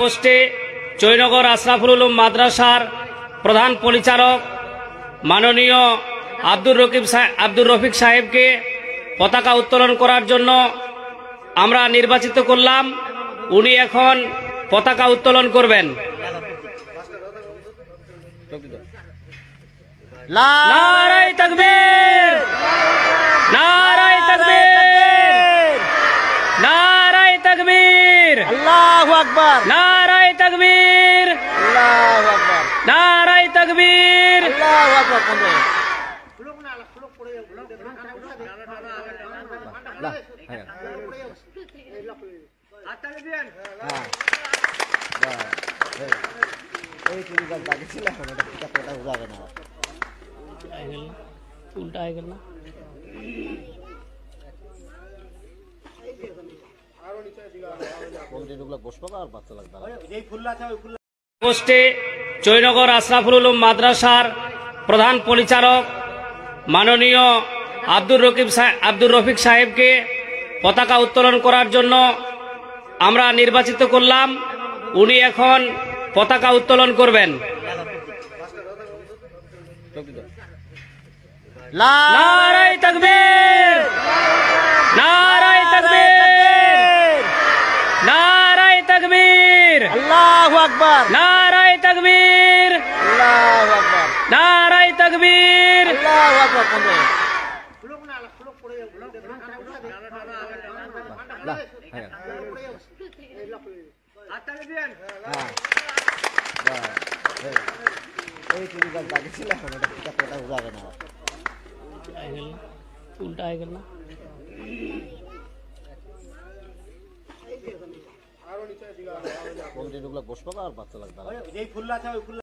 পোস্টে জয়নগর আশরাফুল উলুম মাদ্রাসার প্রধান পরিচালক মাননীয় আব্দুর রফিক সাহেবকে পতাকা উত্তোলন করার জন্য আমরা নির্বাচিত করলাম। উনি এখন পতাকা উত্তোলন করবেন। নারায়ে তাকবীর, নারায়ে তাকবীর, নারায়ে তাকবীর, আল্লাহু আকবার, নারায়ে তাকবীর, আল্লাহু আকবার, নারায়ে তাকবীর, আল্লাহু আকবার। উল্টা হয়ে গেল না। পোস্টে জয়নগর আশরাফুল উলুম মাদ্রাসার প্রধান পরিচালক মাননীয় আব্দুর রফিক সাহেবকে পতাকা উত্তোলন করার জন্য আমরা নির্বাচিত করলাম। উনি এখন পতাকা উত্তোলন করবেন। নারায়ে তাকবীর, নারায়ে তাকবীর, নারায়ে তাকবীর, আল্লাহু আকবার, নারায়ে তাকবীর, আল্লাহু আকবার, নারায়ে তাকবীর, আল্লাহু আকবার। উল্টা হয়ে গেল না। বসবো আর বাচ্চা লাগবে।